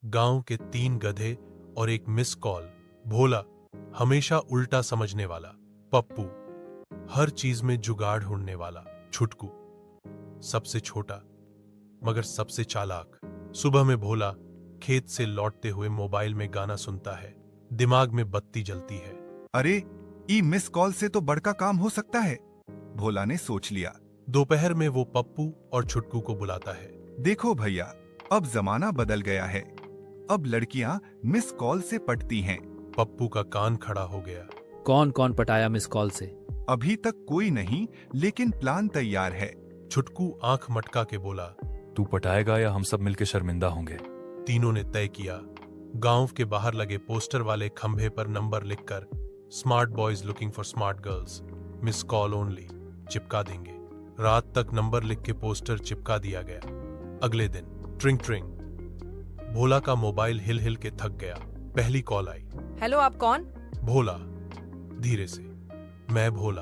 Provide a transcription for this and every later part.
गांव के 3 गधे और एक मिस कॉल। भोला, हमेशा उल्टा समझने वाला। पप्पू, हर चीज में जुगाड़ ढूंढने वाला। छुटकू, सबसे छोटा मगर सबसे चालाक। सुबह में भोला खेत से लौटते हुए मोबाइल में गाना सुनता है। दिमाग में बत्ती जलती है। अरे, ई मिस कॉल से तो बड़का काम हो सकता है, भोला ने सोच लिया। दोपहर में वो पप्पू और छुटकू को बुलाता है। देखो भैया, अब जमाना बदल गया है। अब लड़कियां मिस कॉल से पटती हैं। पप्पू का कान खड़ा हो गया। कौन कौन पटाया मिस कॉल से? अभी तक कोई नहीं, लेकिन प्लान तैयार है। छुटकू आंख मटका के बोला, तू पटाएगा या हम सब मिलकर शर्मिंदा होंगे? तीनों ने तय किया। गांव के बाहर लगे पोस्टर वाले खंभे पर नंबर लिखकर smart boys looking for smart girls, miss call only चिपका देंगे। रात तक नंबर लिख के पोस्टर चिपका दिया गया। अगले दिन ट्रिंग ट्रिंग, भोला का मोबाइल हिल हिल के थक गया। पहली कॉल आई। हेलो, आप कौन? भोला धीरे से, मैं भोला।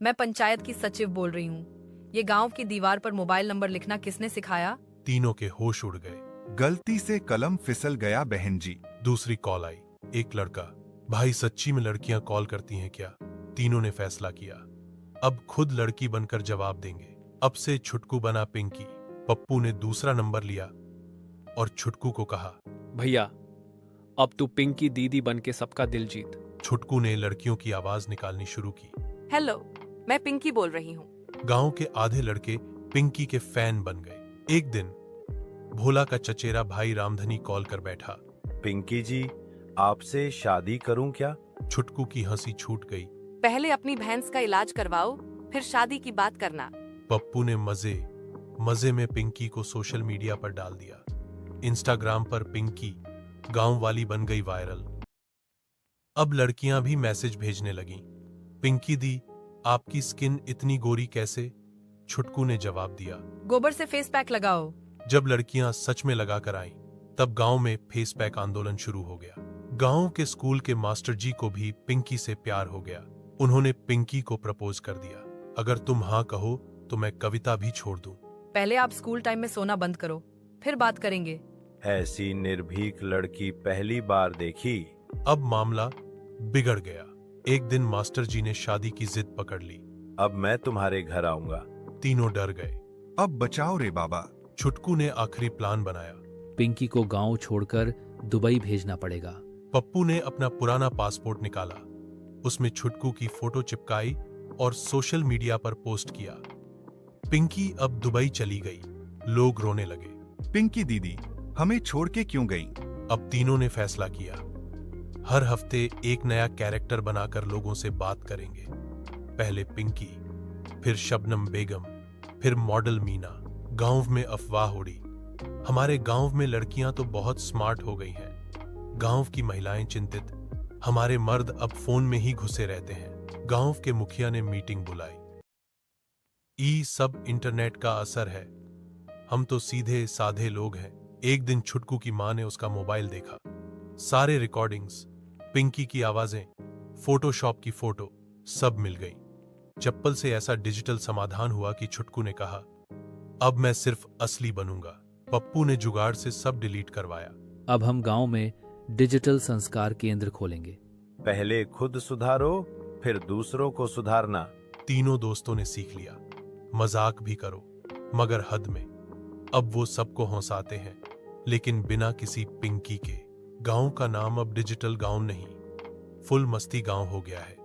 मैं पंचायत की सचिव बोल रही हूँ। ये गांव की दीवार पर मोबाइल नंबर लिखना किसने सिखाया? तीनों के होश उड़ गए। गलती से कलम फिसल गया बहन जी। दूसरी कॉल आई। एक लड़का, भाई सच्ची में लड़कियां कॉल करती हैं क्या? तीनों ने फैसला किया, अब खुद लड़की बनकर जवाब देंगे। अब से छुटकू बना पिंकी। पप्पू ने दूसरा नंबर लिया और छुटकू को कहा, भैया, अब तू पिंकी दीदी बन के सबका दिल जीत। छुटकू ने लड़कियों की आवाज निकालनी शुरू की। हेलो, मैं पिंकी बोल रही हूँ। गांव के आधे लड़के पिंकी के फैन बन गए। एक दिन भोला का चचेरा भाई रामधनी कॉल कर बैठा। पिंकी जी, आपसे शादी करूं क्या? छुटकू की हंसी छूट गई। पहले अपनी भैंस का इलाज करवाओ, फिर शादी की बात करना। पप्पू ने मजे में पिंकी को सोशल मीडिया पर डाल दिया। इंस्टाग्राम पर पिंकी गांव वाली बन गई वायरल। अब लड़कियां भी मैसेज भेजने लगीं। पिंकी दी, आपकी स्किन इतनी गोरी कैसे? छुटकू ने जवाब दिया, गोबर से फेस पैक लगाओ। जब लड़कियां सच में लगा कर आईं, तब गांव में फेस पैक आंदोलन शुरू हो गया। गांव के स्कूल के मास्टर जी को भी पिंकी से प्यार हो गया। उन्होंने पिंकी को प्रपोज कर दिया, अगर तुम हाँ कहो तो मैं कविता भी छोड़ दूं। पहले आप स्कूल टाइम में सोना बंद करो, फिर बात करेंगे। ऐसी निर्भीक लड़की पहली बार देखी। अब मामला बिगड़ गया। एक दिन मास्टर जी ने शादी की जिद पकड़ ली। अब मैं तुम्हारे घर आऊंगा। तीनों डर गए। अब बचाओ रे बाबा। छुटकू ने आखिरी प्लान बनाया। पिंकी को गांव छोड़कर दुबई भेजना पड़ेगा। पप्पू ने अपना पुराना पासपोर्ट निकाला, उसमें छुटकू की फोटो चिपकाई और सोशल मीडिया पर पोस्ट किया। पिंकी अब दुबई चली गई। लोग रोने लगे। पिंकी दीदी हमें छोड़ के क्यों गई? अब तीनों ने फैसला किया, हर हफ्ते एक नया कैरेक्टर बनाकर लोगों से बात करेंगे। पहले पिंकी, फिर शबनम बेगम, फिर मॉडल मीना। गांव में अफवाह उड़ी, हमारे गांव में लड़कियां तो बहुत स्मार्ट हो गई हैं। गांव की महिलाएं चिंतित, हमारे मर्द अब फोन में ही घुसे रहते हैं। गांव के मुखिया ने मीटिंग बुलाई। ई सब इंटरनेट का असर है, हम तो सीधे साधे लोग हैं। एक दिन छुटकू की मां ने उसका मोबाइल देखा। सारे रिकॉर्डिंग्स, पिंकी की आवाजें, फोटोशॉप की फोटो, सब मिल गई। चप्पल से ऐसा डिजिटल समाधान हुआ कि छुटकू ने कहा, अब मैं सिर्फ असली बनूंगा। पप्पू ने जुगाड़ से सब डिलीट करवाया। अब हम गांव में डिजिटल संस्कार केंद्र खोलेंगे। पहले खुद सुधारो, फिर दूसरों को सुधारना। तीनों दोस्तों ने सीख लिया, मजाक भी करो मगर हद में। अब वो सबको हंसाते हैं, लेकिन बिना किसी पिंकी के। गांव का नाम अब डिजिटल गांव नहीं, फुल मस्ती गांव हो गया है।